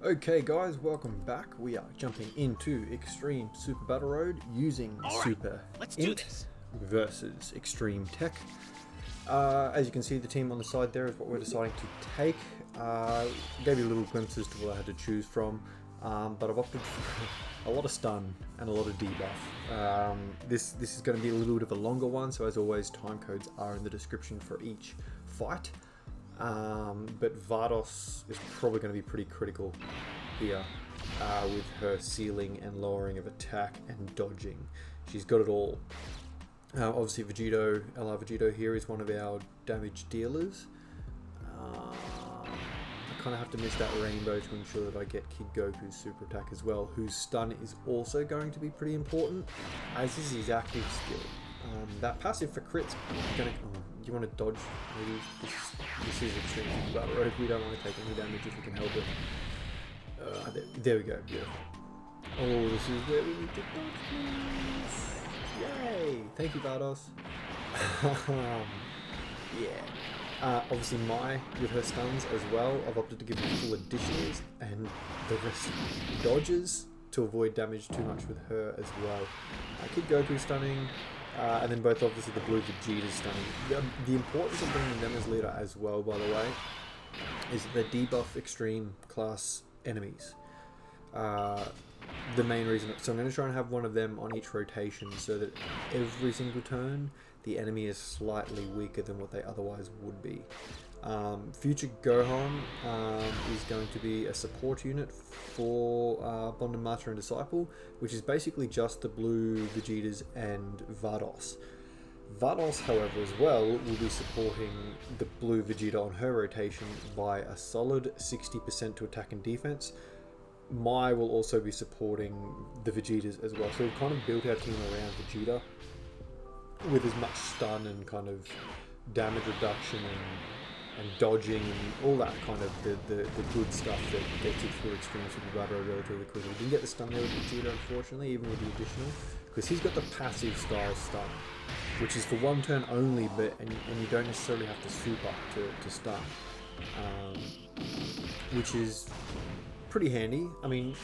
Okay guys, welcome back. We are jumping into Extreme Super Battle Road using Super INT versus Extreme TEQ. As you can see, the team on the side there is what we're deciding to take. Gave you little glimpses to what I had to choose from, but I've opted for a lot of stun and a lot of debuff. This is going to be a little bit of a longer one, so as always, time codes are in the description for each fight. But Vardos is probably going to be pretty critical here with her sealing and lowering of attack and dodging. She's got it all. Obviously LR Vegito here is one of our damage dealers. I kind of have to miss that rainbow to ensure that I get Kid Goku's super attack as well, whose stun is also going to be pretty important, as is his active skill. That passive for crits going to... Oh, you want to dodge? Maybe this is Extreme Super Battle Road. We don't want to take any damage if we can help it. There we go. Beautiful. Oh, this is where we need to dodge, please. Yay! Thank you, Vardos. Yeah. Obviously, Mai with her stuns as well. I've opted to give her full additionals and the rest dodges to avoid damage too much with her as well. Kid Goku stunning. And then both obviously the blue Vegeta stunning. The importance of bringing them as leader as well, by the way, is that they debuff extreme class enemies. The main reason, so I'm going to try and have one of them on each rotation so that every single turn the enemy is slightly weaker than what they otherwise would be. Future Gohan is going to be a support unit for Bonded Master and Disciple, which is basically just the blue Vegetas and Vardos. Vardos, however, as well, will be supporting the blue Vegeta on her rotation by a solid 60% to attack and defense. Mai will also be supporting the Vegetas as well. So we've kind of built our team around Vegeta with as much stun and kind of damage reduction and dodging and all that kind of the good stuff that gets you through Extreme Super Battle relatively quickly. We didn't get the stun there with Vegeta, unfortunately, even with the additional, because he's got the passive style stun, which is for one turn only, but and you don't necessarily have to super to stun, which is pretty handy. I mean,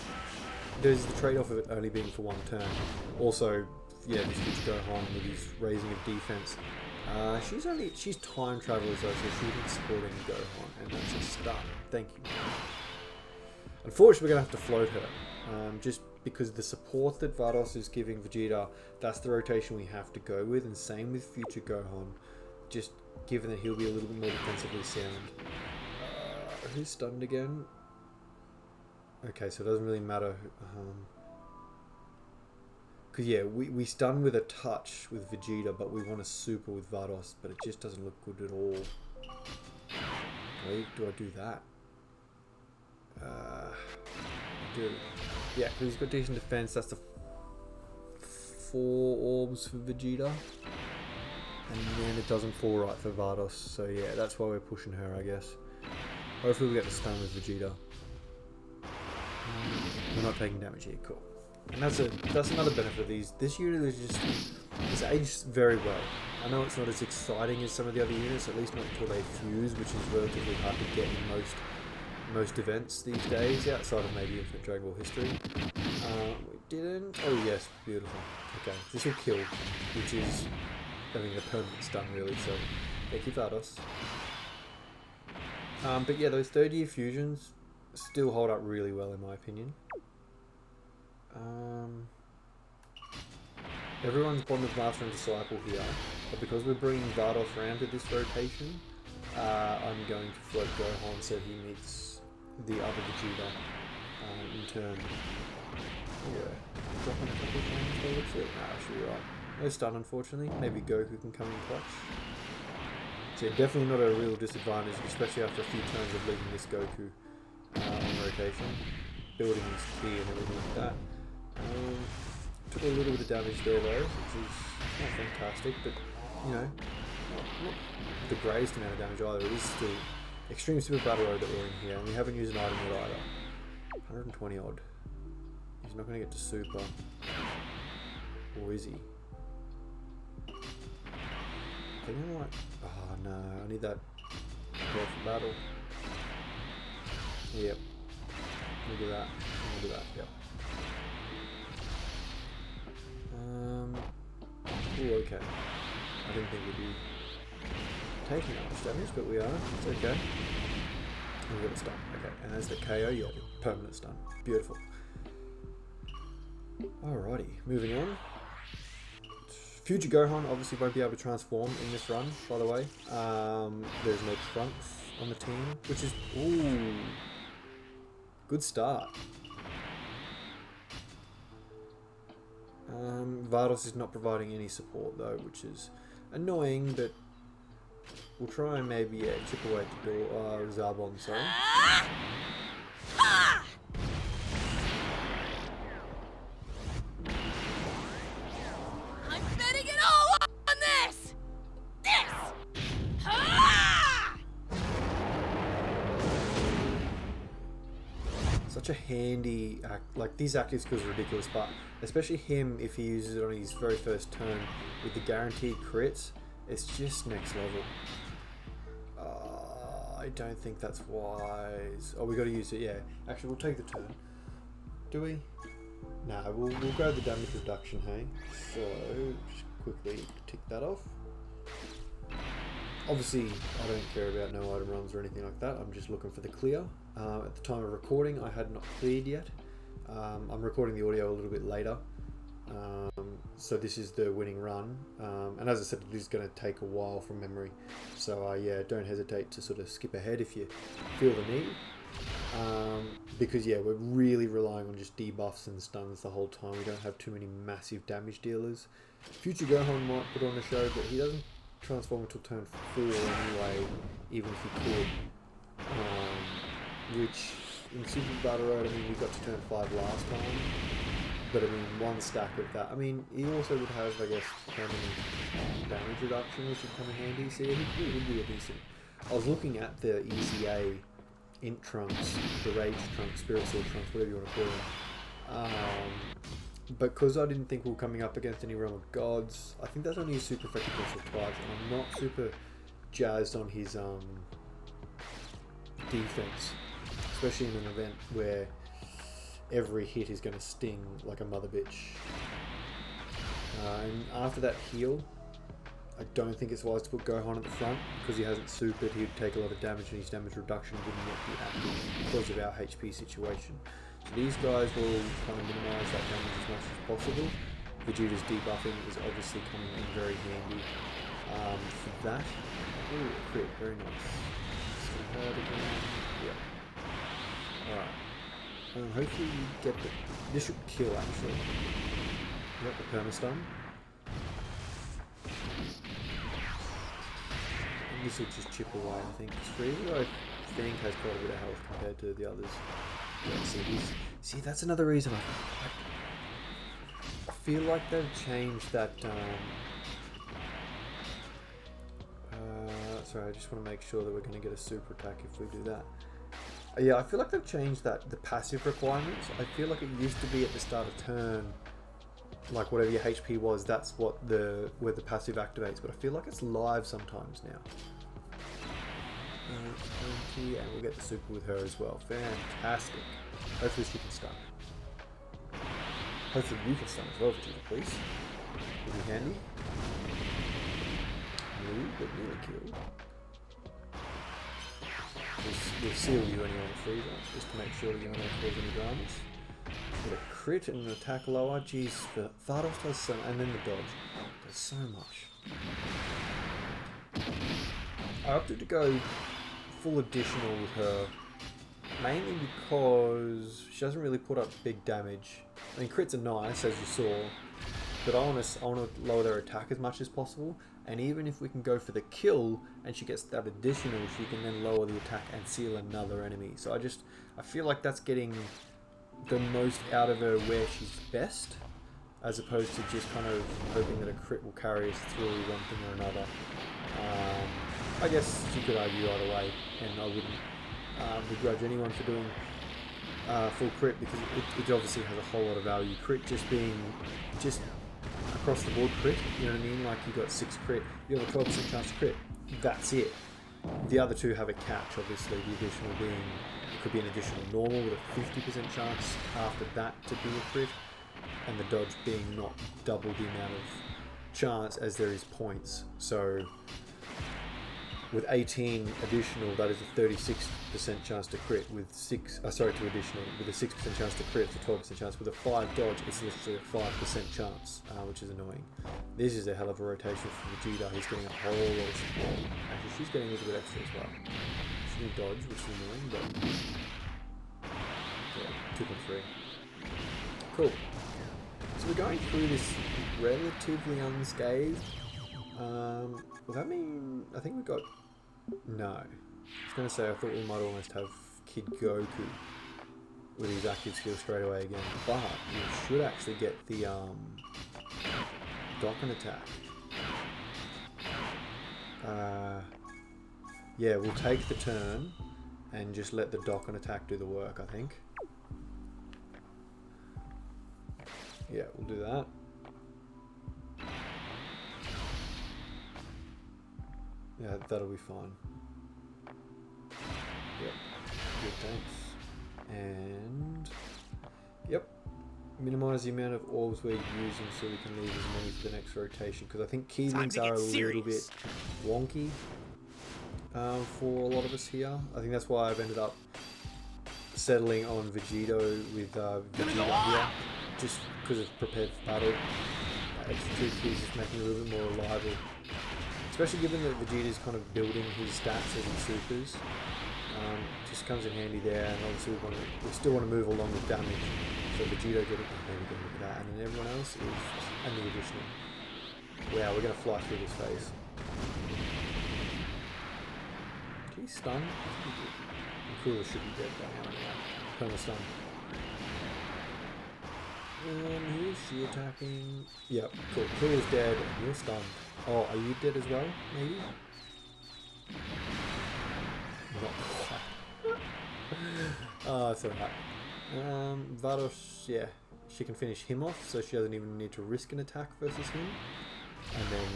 there's the trade-off of it only being for one turn. Also, yeah, this Future Gohan with his raising of defense. She's time travelers though, so she isn't supporting Gohan, and that's a stun. Thank you. Unfortunately, we're going to have to float her, just because the support that Vardos is giving Vegeta, that's the rotation we have to go with, and same with Future Gohan, just given that he'll be a little bit more defensively sound. Who's stunned again? Okay, so it doesn't really matter. Because yeah, we stun with a touch with Vegeta, but we want to super with Vardos, but it just doesn't look good at all. Wait, do I do that? I do. Yeah, because he's got decent defense. That's the 4 orbs for Vegeta. And then it doesn't fall right for Vardos, so yeah, that's why we're pushing her, I guess. Hopefully we get the stun with Vegeta. We're not taking damage here, cool. And that's another benefit of these. This unit is it's aged very well. I know it's not as exciting as some of the other units, at least not until they fuse, which is relatively hard to get in most events these days, outside of maybe Infinite Dragon Ball history. We didn't. Oh yes, beautiful. Okay, this will kill, which is having a permanent stun really. So thank you, Vardos. But yeah, those 30-year fusions still hold up really well in my opinion. Everyone's Bonded Master and Disciple here, but because we're bringing Vardos around to this rotation, I'm going to float Gohan so he meets the other Vegeta in turn. Yeah, dropping a couple of times by the looks of it. Nah, actually you're right. No stun unfortunately. Maybe Goku can come in clutch. So yeah, definitely not a real disadvantage, especially after a few turns of leaving this Goku on rotation, building his ki and everything like that. Took a little bit of damage there though, which is not fantastic, but you know, not the greatest amount of damage either. It is still Extreme Super Battle Road that we're in here, and we haven't used an item yet either. 120 odd. He's not going to get to super, or is he? I think I might. Oh no, I need that for battle. Yep. We'll do that. We'll do that, yep. Ooh, okay. I didn't think we'd be taking that much damage, but we are. It's okay. And we've got a stun. Okay, and there's the KO, yeah, permanent stun. Beautiful. Alrighty, moving on. Future Gohan obviously won't be able to transform in this run, by the way. There's no Trunks on the team, which is, ooh, good start. Vardos is not providing any support though, which is annoying, but we'll try and maybe chip away at the door. Zarbon, sorry. I'm betting it all on this! Such a handy act, like these active skills are ridiculous, but especially him if he uses it on his very first turn with the guaranteed crits, it's just next level. I don't think that's wise. Oh, we got to use it, yeah. Actually, we'll take the turn. Do we? Nah, we'll go the damage reduction, hey? So, just quickly tick that off. Obviously, I don't care about no item runs or anything like that. I'm just looking for the clear. At the time of recording, I had not cleared yet. I'm recording the audio a little bit later. So this is the winning run. And as I said, it is going to take a while from memory. So yeah, don't hesitate to sort of skip ahead if you feel the need. Because yeah, we're really relying on just debuffs and stuns the whole time. We don't have too many massive damage dealers. Future Gohan might put on the show, but he doesn't transform until turn 4 anyway, even if he could. Which in Super Battle Road, I mean, we got to turn 5 last time, but I mean, one stack of that. I mean, he also would have, I guess, permanent damage reduction, which would come in handy. So yeah, he would be a decent. I was looking at the ECA INT Trunks, the Rage Trunks, Spirit Sword Trunks, whatever you want to call them. But because I didn't think we were coming up against any Realm of Gods, I think that's only a super effective against twice, and I'm not super jazzed on his defense, especially in an event where every hit is going to sting like a mother bitch. And after that heal, I don't think it's wise to put Gohan at the front because he hasn't supered. He'd take a lot of damage, and his damage reduction wouldn't yet be active because of our HP situation. So these guys will kind of minimise that damage as much as possible. Vegeta's debuffing is obviously coming in very handy for that. Ooh, crit, very nice. It's going to hurt again. Yep. Alright. Hopefully you get the... This should kill actually. Yep, the permastun. And this will just chip away, I think. It's free, though I think has quite a bit of health compared to the others. Yeah, see, that's another reason I feel like they've changed that. Sorry, I just want to make sure that we're going to get a super attack if we do that. Yeah, I feel like they've changed the passive requirements. I feel like it used to be at the start of turn, like whatever your HP was, that's what where the passive activates. But I feel like it's live sometimes now. And we'll get the super with her as well. Fantastic. Hopefully she can stun. Hopefully you can stun as well, Vegeta, please. Would be handy. No, but nearly killed. We'll seal you anyway on the freezer, just to make sure you don't cause any dramas. With a crit and an attack lower, jeez, the Vardos does so, and then the dodge does so much. I opted to go full additional with her, mainly because she doesn't really put up big damage. I mean, crits are nice, as you saw, but I want to lower their attack as much as possible. And even if we can go for the kill and she gets that additional, she can then lower the attack and seal another enemy. So I feel like that's getting the most out of her where she's best, as opposed to just kind of hoping that a crit will carry us through one thing or another. I guess you could argue either way, and I wouldn't begrudge anyone for doing full crit, because it obviously has a whole lot of value. Crit just being across the board crit, you know what I mean? Like you got 6 crit, you have a 12% chance to crit. That's it. The other two have a catch, obviously, the additional being the could be an additional normal with a 50% chance after that to be a crit, and the dodge being not double the amount of chance as there is points. So with 18 additional, that is a 36% chance to crit. With to additional, with a 6% chance to crit, it's a 12% chance. With a 5 dodge, it's literally a 5% chance, which is annoying. This is a hell of a rotation for Vegeta. He's getting a whole lot of support. Actually, she's getting a little bit extra as well. She can dodge, which is annoying, but yeah, 2.3. Cool. So we're going through this relatively unscathed. Will that mean... I think we got... No. I was going to say I thought we might almost have Kid Goku with his active skill straight away again. But we should actually get the Dokkan attack. Yeah, we'll take the turn and just let the Dokkan attack do the work, I think. Yeah, we'll do that. Yeah, that'll be fine. Yep. Good, thanks. And... Yep. Minimize the amount of orbs we're using so we can leave as many for the next rotation. Because I think key links are a little bit wonky for a lot of us here. I think that's why I've ended up settling on Vegito with Vegeta here. Just because it's prepared for battle. Extra 2 keys is making it a little bit more reliable. Especially given that Vegeta's kind of building his stats as he supers. Just comes in handy there, and obviously we still want to move along with damage. So Vegeta getting that, and then everyone else is and the additional. Wow, we're gonna fly through this phase. He's stunned. Cooler should be dead by now. Perma stun. Who's she attacking? Yep, cool. Cooler's dead, and you're stunned. Oh, are you dead as well? Maybe? Not quite. Oh, it's alright. Vados, yeah. She can finish him off, so she doesn't even need to risk an attack versus him. And then...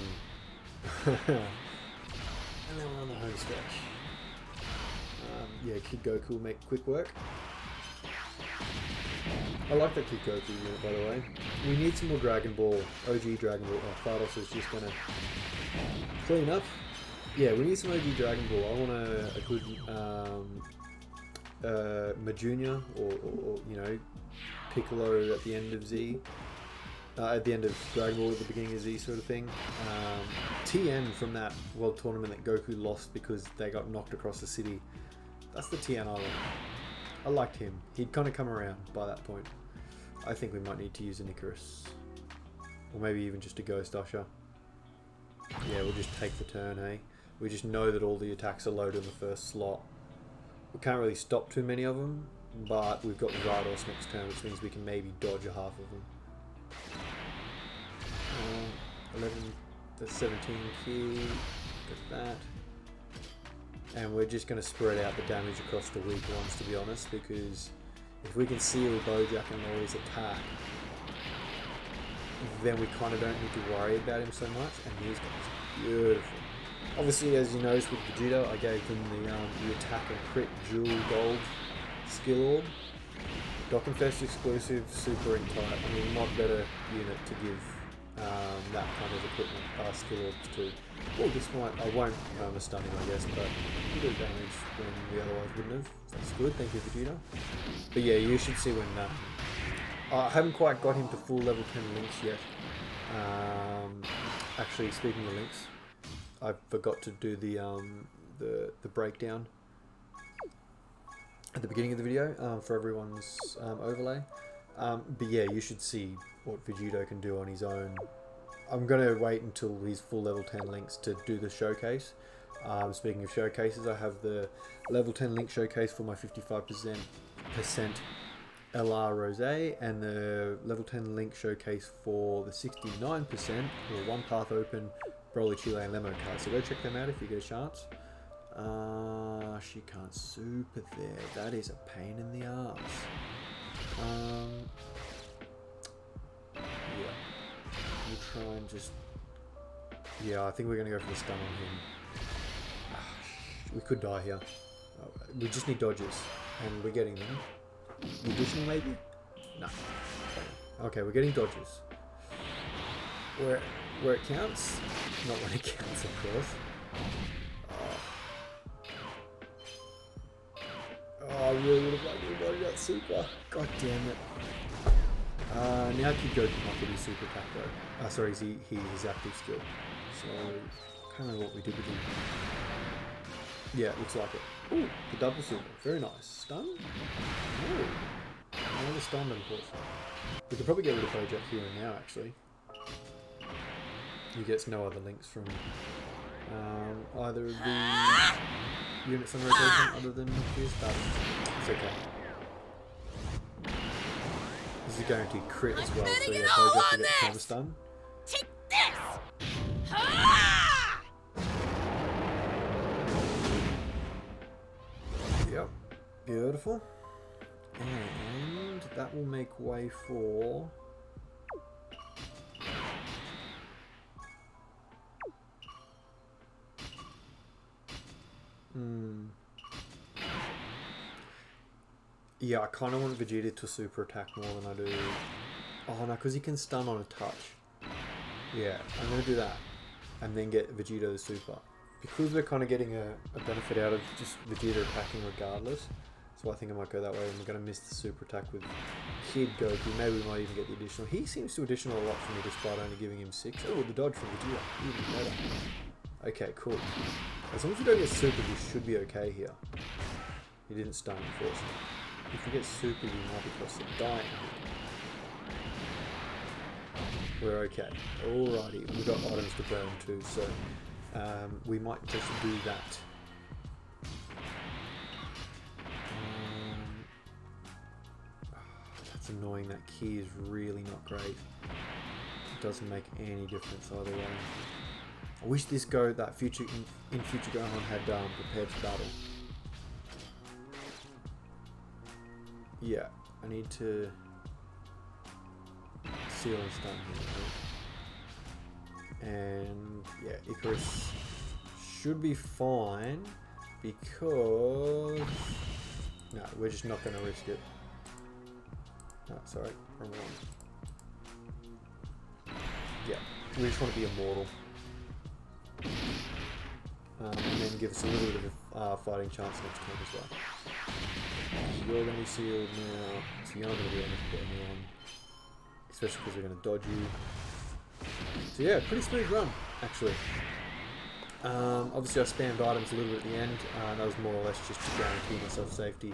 and then we're on the home stretch. Yeah, Kid Goku will make quick work. I like that Kid Goku unit, by the way. We need some more Dragon Ball, OG Dragon Ball. Oh, Thanos is just gonna clean up. Yeah, we need some OG Dragon Ball. I want a good Majunia or you know, Piccolo at the end of Z. At the end of Dragon Ball at the beginning of Z sort of thing. TN from that World Tournament that Goku lost because they got knocked across the city. That's the TN I like. I liked him. He'd kind of come around by that point. I think we might need to use an Icarus. Or maybe even just a Ghost Usher. Yeah, we'll just take the turn, eh? We just know that all the attacks are loaded in the first slot. We can't really stop too many of them, but we've got Vados next turn, which means we can maybe dodge a half of them. 11, that's 17 key, got that. And we're just going to spread out the damage across the weak ones, to be honest, because if we can seal Bojack and Laurie's attack, then we kind of don't need to worry about him so much. And these guys are beautiful. Obviously, as you noticed with Vegeta, I gave them the attack and crit dual gold skill orb. Dokkan Fest exclusive, super in type. I mean, not better unit to give that kind of equipment skill orbs to. Oh, this might, I won't stunning, I guess, but a bit of damage when we otherwise wouldn't have. That's good, thank you, Vegeta. But yeah, you should see when I haven't quite got him to full level 10 links yet. Actually, speaking of links, I forgot to do the breakdown at the beginning of the video for everyone's overlay. But yeah, you should see what Vegito can do on his own. I'm going to wait until he's full level 10 links to do the showcase. Speaking of showcases, I have the level 10 link showcase for my 55% LR Rosé and the level 10 link showcase for the 69% or one path open Broly, Chile and Lemo card. So go check them out if you get a chance. She can't super there. That is a pain in the ass. Yeah. We'll try and just... Yeah, I think we're going to go for the stun on him. We could die here. We just need dodges. And we're getting them. The additional maybe? No. Okay, we're getting dodges. Where it counts? Not when it counts, of course. Oh, I really would have liked to embody that super. God damn it. Now Kid Goku might get his super attack though. Sorry, his active skill. So, I can't remember what we did with him. Yeah, it looks like it. Ooh, the double super. Very nice. Stun? No. Another stun, unfortunately. We could probably get rid of Bojack here and now, actually. He gets no other links from either of the units on rotation other than Fierce Battle. It's okay. This is a guaranteed crit as well, so yeah, Bojack will get counter stun. Take this! Yep, beautiful. And that will make way for... Yeah, I kind of want Vegeta to super attack more than I do... Oh no, because he can stun on a touch. Yeah, I'm going to do that. And then get Vegeta the super. Because we're kind of getting a benefit out of just Vegeta attacking regardless. So I think I might go that way, and we're going to miss the super attack with Kid Goku. Maybe we might even get the additional. He seems to additional a lot for me despite only giving him 6. Oh, the dodge from Vegeta. Even better. Okay, cool. As long as you don't get super, you should be okay here. He didn't stun, unfortunately. If you get super, you might be close to dying. We're okay. Alrighty, we've got items to burn too, so we might just do that. That's annoying, that key is really not great. It doesn't make any difference either way. I wish this that future in Future Gohan had prepared for battle. Yeah, I need to seal and stun here. And yeah, Icarus should be fine because... No, we're just not going to risk it. No, sorry, wrong one. Yeah, we just want to be immortal. And then give us a little bit of fighting chance next time as well. You're going to be sealed now, so you're not going to be able to get anyone. Especially because we're going to dodge you. So yeah, pretty smooth run, actually. Obviously I spammed items a little bit at the end. That was more or less just to guarantee myself safety.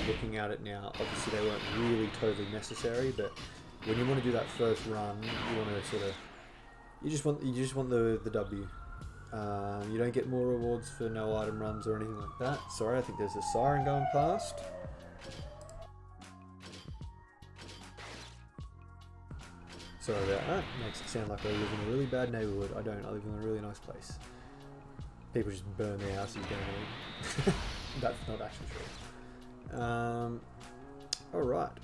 Looking at it now, obviously they weren't really totally necessary, but when you want to do that first run, you want to sort of... You just want the W. You don't get more rewards for no item runs or anything like that. Sorry, I think there's a siren going past. Sorry about that. Makes it sound like I live in a really bad neighbourhood. I don't. I live in a really nice place. People just burn their houses down. That's not actually true. Alright.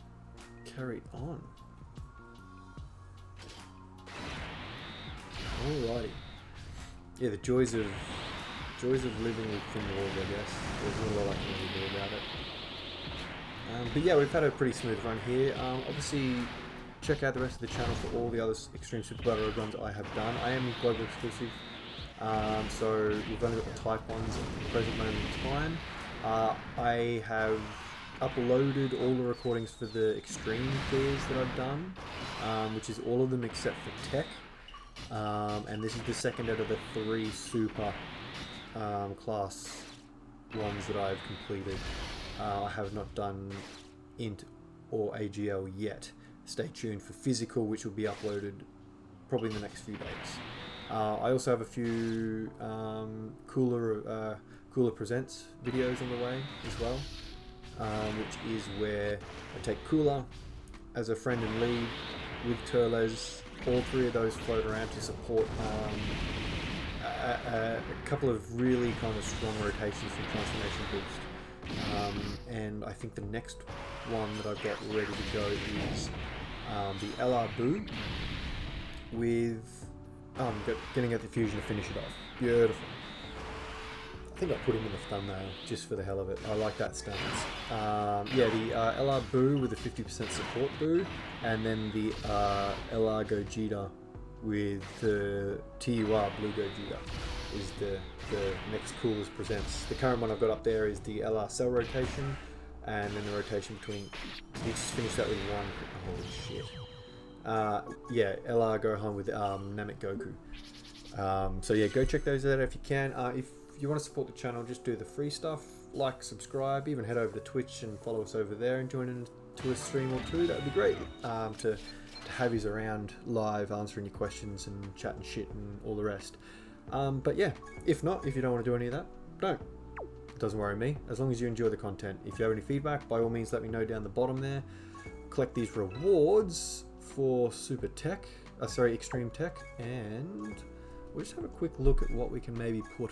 Carry on. Alrighty. Yeah, the joys of living with Thin Walls, I guess. There's not a lot I can really do about it. But yeah, we've had a pretty smooth run here. Obviously, check out the rest of the channel for all the other Extreme Super Battle Road runs I have done. I am global exclusive, so we've only got the type ones at the present moment in time. I have uploaded all the recordings for the Extreme clears that I've done, which is all of them except for TEQ. And this is the second out of the 3 super class ones that I've completed. I have not done INT or AGL yet. Stay tuned for physical, which will be uploaded probably in the next few days. I also have a few Cooler Presents videos on the way as well, which is where I take Cooler as a friend and lead with Turles. All 3 of those float around to support a couple of really kind of strong rotations from Transformation Boost. And I think the next one that I've got ready to go is the LR Boo with getting at the fusion to finish it off. Beautiful. think I put him in the thumbnail just for the hell of it. I like that stance. Yeah, the LR Boo with the 50% support Boo, and then the LR Gogeta with the TUR Blue Gogeta is the next coolest presents. The current one I've got up there is the LR Cell rotation, and then the rotation between. You just finished that with one. Holy shit. Yeah, LR Gohan with Namek Goku. So yeah, go check those out if you can. If you want to support the channel, just do the free stuff, like, subscribe, even head over to Twitch and follow us over there and join into a stream or two. That would be great to have you around live answering your questions and chatting shit and all the rest. But yeah, if not, if you don't want to do any of that, don't. It doesn't worry me, as long as you enjoy the content. If you have any feedback, by all means let me know down the bottom there. Collect these rewards for Super Tech, sorry, Extreme Tech, and we'll just have a quick look at what we can maybe put.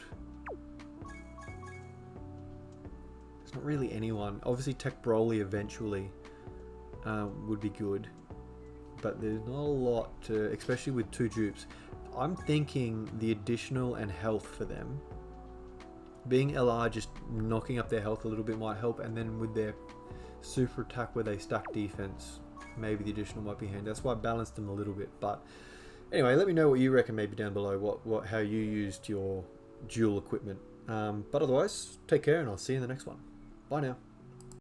There's not really anyone. Obviously Tech Broly eventually would be good, but there's not a lot to, especially with 2 dupes. I'm thinking the additional and health for them. Being LR, just knocking up their health a little bit might help, and then with their super attack where they stack defense, maybe the additional might be handy. That's why I balanced them a little bit. But anyway, let me know what you reckon maybe down below, how you used your dual equipment. But otherwise, take care and I'll see you in the next one. Bye now.